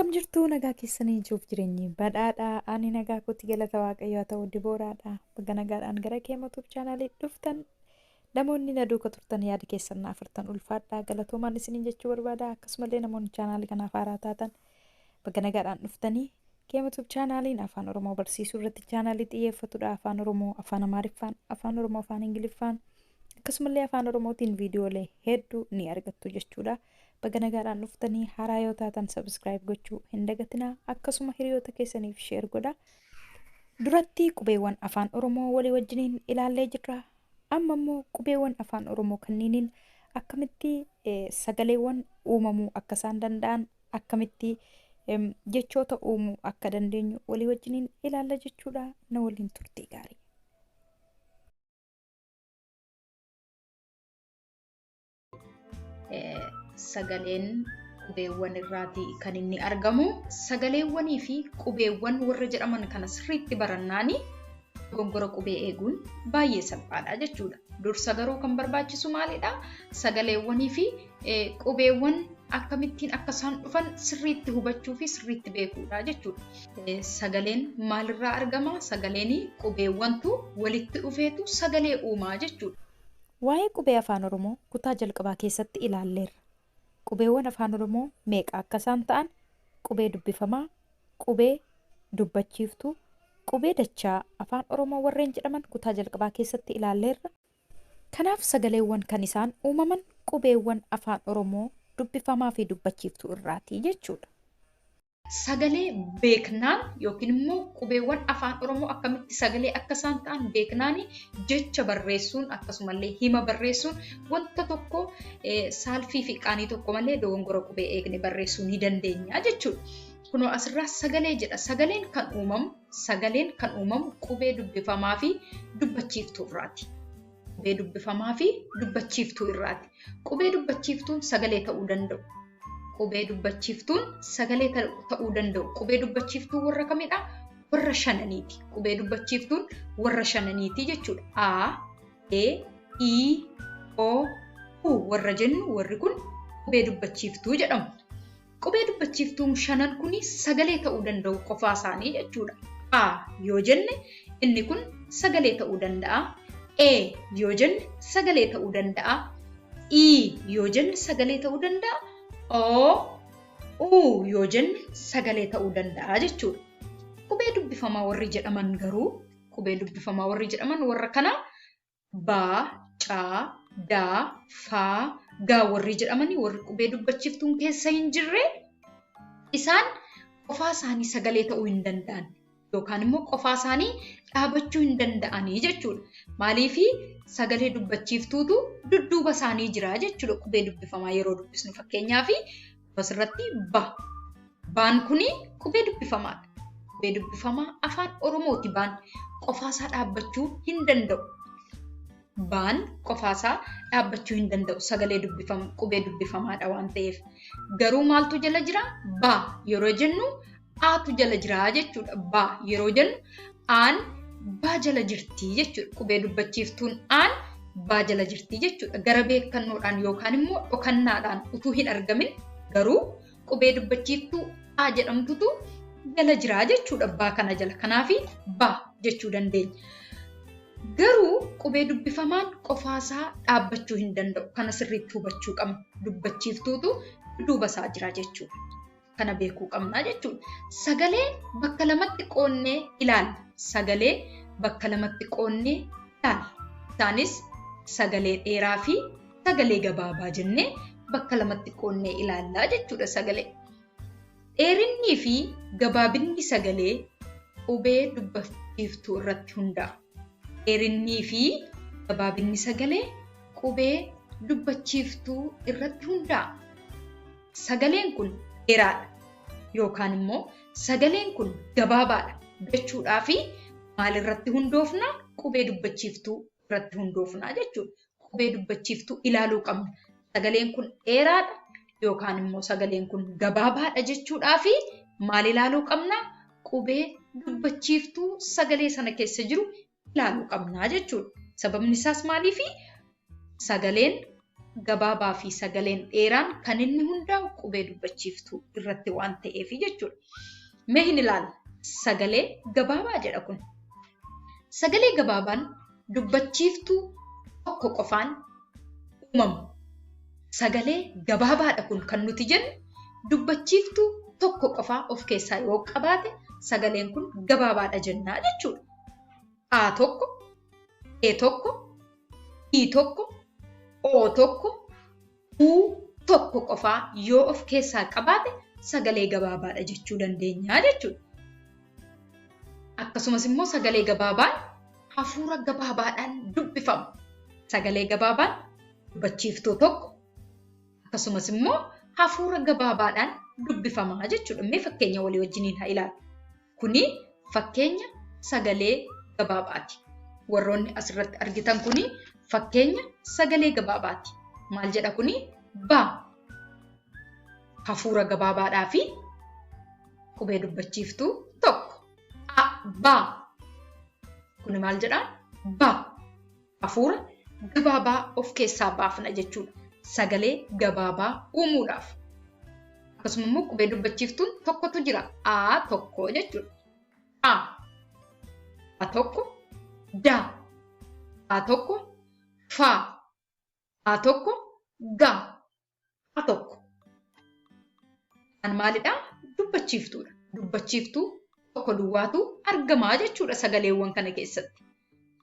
Akkam jirtu nagaa keessanii jiruuf jireenyi badhaadhaa ani nagaa kootti galata waaqayyoo ta'u dibooraadha. Baga nagaadhaan gara keematuuf chaanaalii dhuftan namoonni na duuka turtan yaada keessan naaf furtan ulfaadhaa galatoomaan isiniin jechuu barbaada. Akkasumallee namoonni chaanaalii kanaaf haaraa taatan baga nagaadhaan dhuftanii keematuuf chaanaaliin afaan Oromoo barsiisuu irratti chaanaalii xiyyeeffatudha. Afaan Oromoo, afaan Amaariffaan, afaan Oromoo, afaan Ingiliffaan akkasumallee afaan Oromootiin viidiyoolee hedduu ni argattu jechuudha. Baga nagaadhaan dhuftanii haaraa yoo taatan subscribe gochuu hin dagatinaa. Akkasuma hiriyoota keessaniif share godhaa. Duratti qubeewwan afaan Oromoo walii wajjiniin ilaallee jirra. Amma immoo qubeewwan afaan Oromoo kanniiniin akkamitti sagaleewwan uumamuu akka isaan danda'an, akkamitti jechoota uumuu akka dandeenyu walii wajjiniin ilaalla jechuudha. Na waliin turtii gaarii. Sagaleen qubeewwan irraati kan inni argamu. Sagaleewwanii fi qubeewwan warra jedhaman kana sirriitti barannaani dogongora qubee eeguun baay'ee salphaadha jechuudha. Dursa garuu kan barbaachisu maalidha? Sagaleewwanii fi qubeewwan akkamittiin akka isaan dhufan sirriitti hubachuu fi sirriitti beekuudha jechuudha. Sagaleen maalirraa argama? Sagaleen qubeewwantu walitti dhufeetu sagalee uumaa jechuudha. Waa'ee qubee afaan Oromoo kutaa jalqabaa keessatti ilaalleerra. Qubeewwan afaan Oromoo meeqa akka isaan ta'an, qubee dubbifamaa, qubee dubbachiiftuu, qubee dachaa afaan Oromoo warreen jedhaman kutaa jalqabaa keessatti ilaalleerra. Kanaaf sagaleewwan kan isaan uumaman qubeewwan afaan Oromoo dubbifamaa fi dubbachiiftuu irraati jechuudha. Sagalee beeknaan yookiin immoo qubeewwan afaan Oromoo akkamitti sagalee akka isaan ta'an beeknaan jecha barreessuun akkasumallee hima barreessuun wanta tokko saalfii fi qaanii tokko malee dogongora qubee eegne barreessuu ni dandeenya jechuudha. Kunoo asirraa sagalee jedha. Sagaleen kan uumamu qubee dubbifamaa fi dubbachiiftuu irraati. Qubee dubbifamaa fi dubbachiiftuu irraati. Qubee dubbachiiftuun sagalee ta'uu danda'u. Qubee dubbachiiftuun sagalee ta'uu danda'u. Qubee dubbachiiftuu warra kamidha? Warra shananiiti. Qubee dubbachiiftuun warra shananiiti jechuudha. A, E, I, O, U warra jennu warri kun qubee dubbachiiftuu jedhamu. Qubee dubbachiiftuun shanan kuni sagalee ta'uu danda'u qofaa isaanii jechuudha. A yoo jenne inni kun sagalee ta'uu danda'a. E yoo jenne sagalee ta'uu danda'a. I yoo jenne sagalee ta'uu danda'a. O yoo jenne sagalee ta'uu danda'a jechuudha. Qubee dubbifamaa warri jedhaman garuu qubee dubbifamaa warri jedhaman warra kana Ba, Caa, Daa, Faa, Gaa warri jedhamanii warri qubee dubbachiiftuun keessa hin jirre isaan qofaa isaanii sagalee ta'uu hin danda'an yookaan immoo qofaa isaanii dhaabachuu hin danda'anii jechuudha. Maaliifi sagalee dubbachiiftuutu dudduuba isaanii jira jechuudha. Qubee dubbifamaa yeroo dubbisnu fakkeenyaaf asirratti ba. Baan kuni qubee dubbifamaadha. Qubee dubbifamaa afaan Oromooti. Baan qofaasaa dhaabbachuu hin danda'u. Baan qofaasaa dhaabbachuu hin danda'u. Sagalee qubee dubbifamaadha waan ta'eef. Garuu maaltu jala jira? Ba yeroo jennu aatu jala jira jechuudha. Ba yeroo jennu aan baa jala jirti jechuudha. Qubee dubbachiiftuun aan baa jala jirti jechuudha. Gara beekannoodhaan yookaan immoo dhokannaadhaan utuu hin argamin garuu qubee dubbachiiftuu A jedhamtutu jala jira jechuudha. Baa kana jala. Kanaafi baa jechuu dandeenya. Garuu qubee dubbifamaan qofaasaa dhaabbachuu hin danda'u. Kana sirriitti hubachuu qabna. Dubbachiiftuutu dudduuba isaa jira jechuudha. Kana beekuu qabna jechuudha. Sagalee bakka lamatti qoonnee ilaalla. Sagalee bakka lamatti qoonnee ilaalla. Isaanis sagalee dheeraa fi sagalee gabaabaa jennee bakka lamatti qoonnee ilaallaa jechuudha. Sagalee dheerinnii fi gabaabinni sagalee qubee dubbachiiftuu irratti hundaa'a. Dheerinnii fi gabaabinni sagalee qubee dubbachiiftuu irratti hundaa'a. Sagaleen kun dheeraadha yookaan immoo sagaleen kun gabaabaadha jechuudhaa fi maalirratti hundoofna? Qubee dubbachiiftuu irratti hundoofna jechuudha. Qubee dubbachiiftuu ilaaluu qabna. Sagaleen kun dheeraadha yookaan immoo sagaleen kun gabaabaadha jechuudhaa fi maal ilaaluu qabna? Qubee dubbachiiftuu sagalee sana keessa jiru ilaaluu qabna jechuudha. Sababni isaas maaliifi? Sagaleen gabaabaa fi sagaleen dheeraan kan inni hundaa'u qubee dubbachiiftuu irratti waan ta'eef jechuudha. Mee hin ilaalla. Sagalee gabaabaa jedha kun. Sagalee gabaabaan dubbachiiftuu tokko qofaan uumamu. Sagalee gabaabaadha kun kan nuti jennu dubbachiiftuu tokko qofaa of keessaa yoo qabaate sagaleen kun gabaabaadha jennaa jechuudha. A tokko, E tokko, I tokko, O tokko, U tokko qofaa yoo of keessaa qabaate sagalee gabaabaadha jechuu dandeenya jechuudha. Akkasumas immoo sagalee gabaabaan hafuura gabaabaadhaan dubbifamu. Sagalee gabaabaan dubbachiiftuu tokko akkasumas immoo hafuura gabaabaadhaan dubbifamaa jechuudha. Mee fakkeenya walii wajjiniin haa ilaallu. Kuni fakkeenya sagalee gabaabaati. Warroonni asirratti argitan kuni fakkeenya sagalee gabaabaati. Maal jedha kuni? Ba. Hafuura gabaabaadhaa fi qubee dubbachiiftuu tokko. A, ba. Kuni maal jedhaa? Ba. Hafuura gabaabaa of keessaa baafna jechuudha. Sagalee gabaabaa uumuudhaaf. Akkasuma immoo qubee dubbachiiftuun tokkotu jira. A tokko jechuudha. A tokko. Da. A tokko. Fa. A tokko. Ga. A tokko. Kan maalidhaa? Dubbachiiftuudha. Dubbachiiftuu tokko duwwaatu argamaa jechuudha sagaleewwan kana keessatti.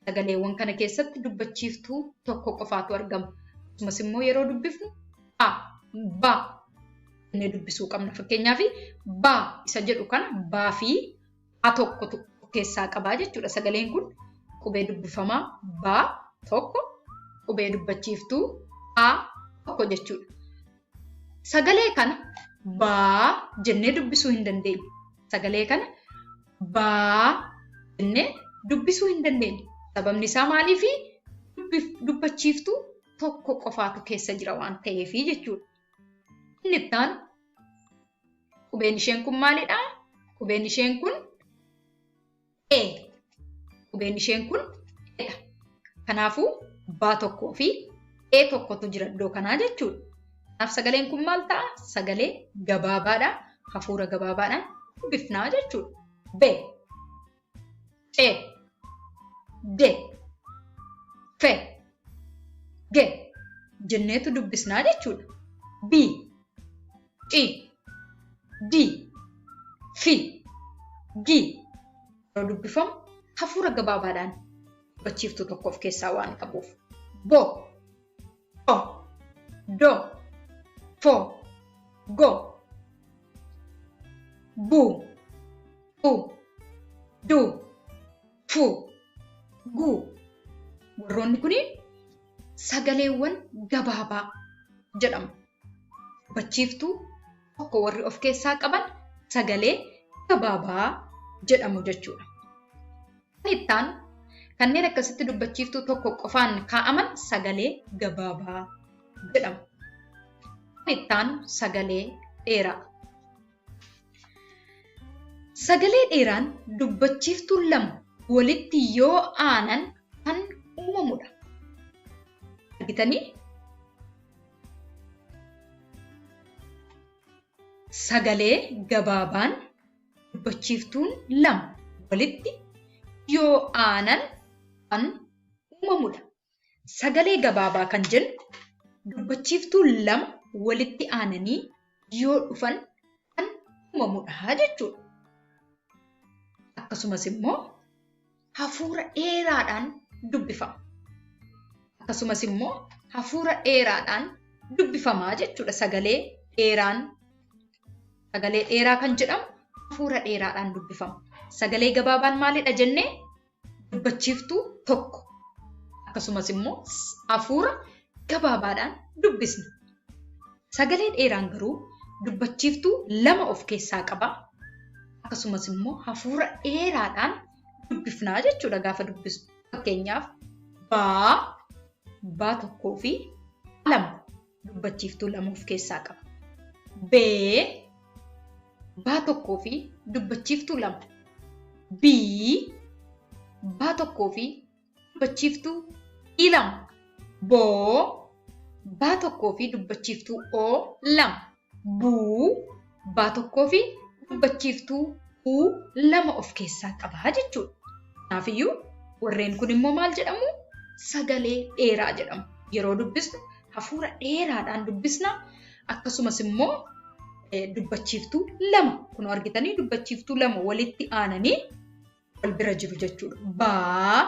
Sagaleewwan kana keessatti dubbachiiftuu tokko qofaatu argama. Akkasumas immoo yeroo dubbifnu A, ba jennee dubbisuu qabna. Fakkeenyaaf ba isa jedhu kana baa fi A tokkotu of keessaa qabaa jechuudha. Sagaleen kun qubee dubbifamaa ba tokko, qubee dubbachiiftuu A tokko jechuudha. Sagalee kana baa jennee dubbisuu hin dandeenyu. Sagalee kana baa jennee dubbisuu hin dandeenyu. Sababni isaa maaliif? Dubbachiiftuu tokko qofaatu keessa jira waan ta'eef jechuudha. Inni ittaan qubeen isheen kun maalidhaa? Qubeen isheen kun E. Qubeen isheen kun Eedha. Kanaafuu baa tokkoo fi E tokkotu jira iddoo kanaa jechuudha. Kanaaf sagaleen kun maal ta'a? Sagalee gabaabaadhaa, hafuura gabaabaadhaan dubbifnaa jechuudha. B, E, D, F, G jenneetu dubbisnaa jechuudha. B, C, D, F, G yeroo dubbifamu hafuura gabaabaadhaan dubbachiiftuu tokko of keessaa waan qabuuf. Bo, O, Do, Fo, Go, Bu, U, Du, Fu, Gu. Warroonni kuni sagaleewwan gabaabaa jedhamu. Dubbachiiftuu tokko warri of keessaa qaban sagalee gabaabaa jedhamu jechuudha. Ittaan kanneen akkasitti dubbachiiftuu tokko qofaan kaa'aman sagalee gabaabaa jedhamu. Ittaan sagalee dheeraa. Sagalee dheeraan dubbachiiftuun lama walitti yoo aanan kan uumamudha. Argitanii? Sagalee gabaabaan dubbachiiftuun lama walitti yoo aanan kan uumamudha. Sagalee gabaabaa kan jennu dubbachiiftuun lama walitti aananii yoo dhufan kan uumamudha jechuudha. Akkasumas immoo hafuura dheeraadhaan dubbifama. Akkasumas immoo hafuura dheeraadhaan dubbifamaa jechuudha. Sagalee dheeraa kan jedhamu hafuura dheeraadhaan dubbifama. Sagalee gabaabaan maalidha jennee? Dubbachiiftuu tokko. Akkasumas immoo hafuura gabaabaadhaan dubbisna. Sagalee dheeraan garuu dubbachiiftuu lama of keessaa qaba. Akkasumas immoo hafuura dheeraadhaan dubbifnaa jechuudha gaafa dubbisnu. Fakkeenyaaf baa tokkoo fi lama dubbachiiftuu lama of keessaa qaba. Baa tokkoo fi dubbachiiftuu lama. Baa tokkoo fi dubbachiiftuu lama. baa tokkoo fi dubbachiiftuu oo lama. Buu baa tokkoo fi dubbachiiftuu uu lama of keessaa qaba jechuudha. Kanaafiyyuu warreen kun immoo maal jedhamu? Sagalee dheeraa jedhamu. Yeroo dubbisnu hafuura dheeraadhaan dubbisna. Akkasumas immoo dubbachiiftuu lama kun argitanii dubbachiiftuu lama walitti aananii wal bira jiru jechuudha. Baa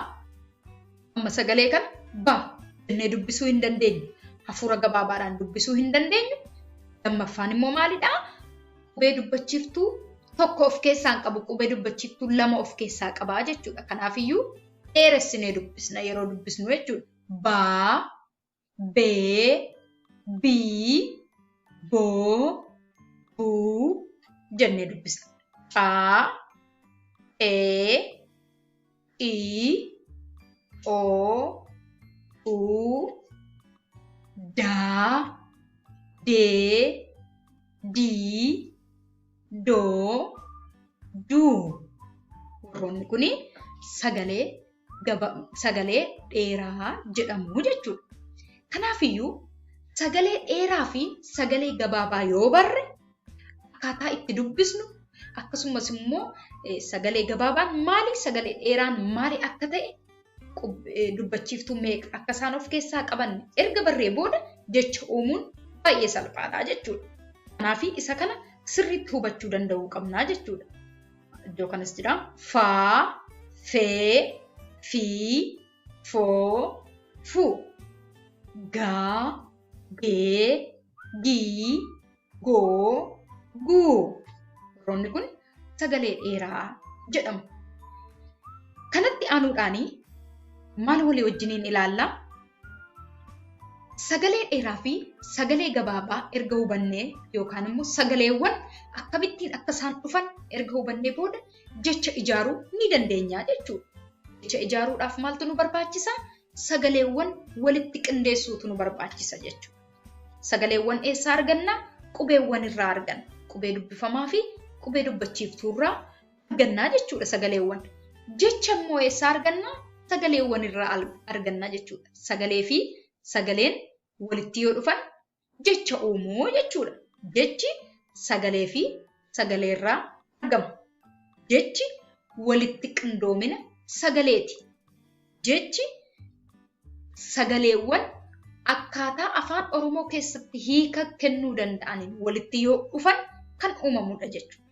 amma sagalee kana baa jennee dubbisuu hin dandeenyu. Hafuura gabaabaadhaan dubbisuu hin dandeenyu. Lammaffaan immoo maalidhaa? Qubee dubbachiiftuu tokko of keessaa hin qabu. Qubee dubbachiiftuu lama of keessaa qabaa jechuudha. Kanaafiyyuu dheeressinee dubbisna yeroo dubbisnu jechuudha. Baa, bee, bii, boo, buu jennee dubbisna. Qaa, ee, ii, oo, uu, daa, dee, dii, doo, duu. Warroonni kun sagalee dheeraa jedhamu jechuudha. Kanaafiyyuu sagalee dheeraa fi sagalee gabaabaa yoo barre akkaataa itti dubbisnu akkasumas immoo sagalee gabaabaan maali sagalee dheeraan maali akka ta'e dubbachiiftuu meeqa akka isaan of keessaa qaban erga barree booda jecha uumuun baay'ee salphaadha jechuudha. Kanaafi isa kana sirriitti hubachuu danda'uu qabnaa jechuudha. Iddoo kanas jira faa, fee, fii, foo, fuu. Gaa, gee, gii, goo, guu. Warroonni kun sagalee dheeraa jedhamu. Kanatti aanuudhaanii maal walii wajjiniin ilaallaa? Sagalee dheeraa fi sagalee gabaabaa erga hubannee yookaan immoo sagaleewwan akkamittiin akka isaan dhufan erga hubannee booda jecha ijaaruu ni dandeenya jechuudha. Jecha ijaaruudhaaf maaltu nu barbaachisa? Sagaleewwan walitti qindeessuutu nu barbaachisa jechuudha. Sagaleewwan eessaa arganna? Qubeewwan irraa arganna. Qubee dubbifamaa fi qubee dubbachiiftuu irraa argannaa jechuudha sagaleewwan. Jecha immoo eessaa arganna? Sagaleewwan irraa argannaa jechuudha. Sagalee fi sagaleen walitti yoo dhufan jecha uumuu jechuudha. Jechi sagalee fi sagalee irraa argama. Jechi walitti qindoomina sagaleeti. Jechi sagaleewwan akkaataa afaan Oromoo keessatti hiika kennuu danda'aniin walitti yoo dhufan kan uumamudha jechuudha.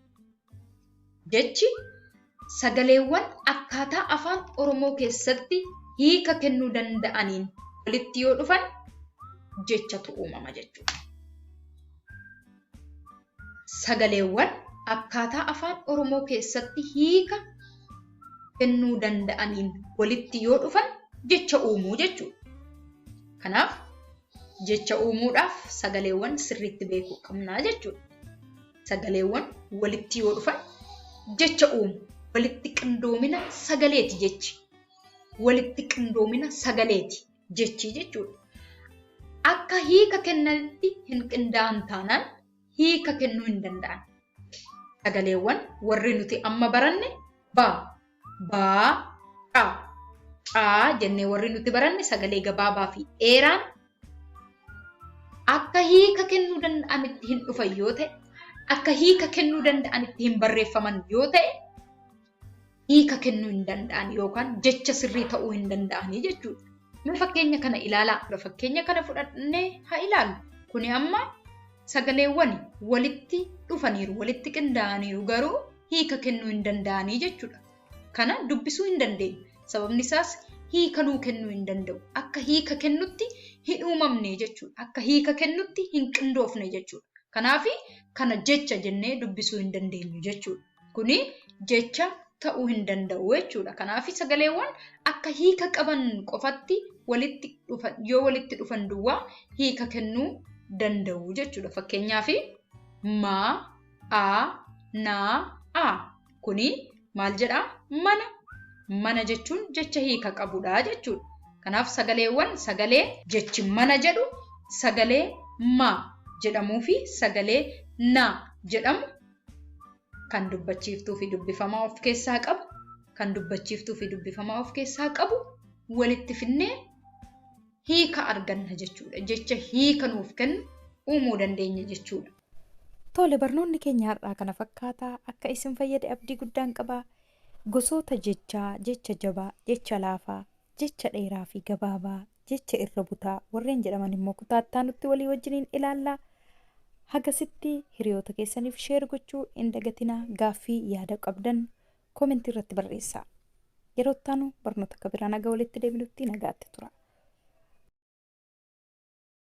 Jechi sagaleewwan akkaataa afaan Oromoo keessatti hiika kennuu danda'aniin walitti yoo dhufan jechatu uumama jechuudha. Sagaleewwan akkaataa afaan Oromoo keessatti hiika kennuu danda'aniin walitti yoo dhufan jecha uumuu jechuudha. Kanaaf jecha uumuudhaaf sagaleewwan sirriitti beekuu qabnaa jechuudha. Sagaleewwan walitti yoo dhufan jecha uumu. Walitti qindoomina sagaleeti jechi. Walitti qindoomina sagaleeti jechi jechuudha. Akka hiika kennanitti hin qindaa'an taanaan hiika kennuu hin danda'an. Sagaleewwan warri nuti amma baranne baa, baa, qaa. Qaa jennee warri nuti baranne sagalee gabaabaa fi dheeraan akka hiika kennuu danda'anitti hin dhufan yoo ta'e, akka hiika kennuu danda'anitti hin barreeffaman yoo ta'e, hiika kennuu hin danda'an yookaan jecha sirrii ta'uu hin danda'anii jechuudha. Mee fakkeenya kana ilaalaa. Fakkeenya kana fudhannee haa ilaallu. Kuni amma sagaleewwan walitti dhufaniiru, walitti qindaa'aniiru garuu hiika kennuu hin danda'anii jechuudha. Kana dubbisuu hin dandeenyu. Sababni isaas hiika nuu kennuu hin danda'u. Akka hiika kennutti hin uumamne jechuudha. Akka hiika kennutti hin qindoofne jechuudha. Kanaafi kana jecha jennee dubbisuu hin dandeenyu jechuudha. Kuni jecha ta'uu hin danda'u jechuudha. Kanaafi sagaleewwan akka hiika qaban qofatti yoo walitti dhufan duwwaa hiika kennuu danda'u jechuudha. Fakkeenyaaf maa, aa, naa, aa. Kuni maal jedhaa? Mana. Mana jechuun jecha hiika qabudha jechuudha. Kanaaf sagaleewwan sagalee jechi mana jedhu sagalee maa jedhamuu fi sagalee naa jedhamu kan dubbachiiftuu fi dubbifamaa of keessaa qabu, kan dubbachiiftuu fi dubbifamaa of keessaa qabu walitti fidnee hiika arganna jechuudha. Jecha hiika nuuf kennu uumuu dandeenya jechuudha. Tole barnoonni keenya har'aa kana fakkaataa akka isin fayyade abdii guddaan qabaa. Gosoota jechaa, jecha jabaa, jecha laafaa, jecha dheeraa fi gabaabaa, jecha irra butaa warreen jedhaman immoo kutaattaa nutti walii wajjiniin ilaallaa. Hagasitti hiriyoota keessaniif sheer gochuu hin dagatinaa. Gaaffii yaada qabdan koomentii irratti barreessaa. Yeroo itti aanu barnoota akka biraan aga walitti deebinutti nagaatti tura.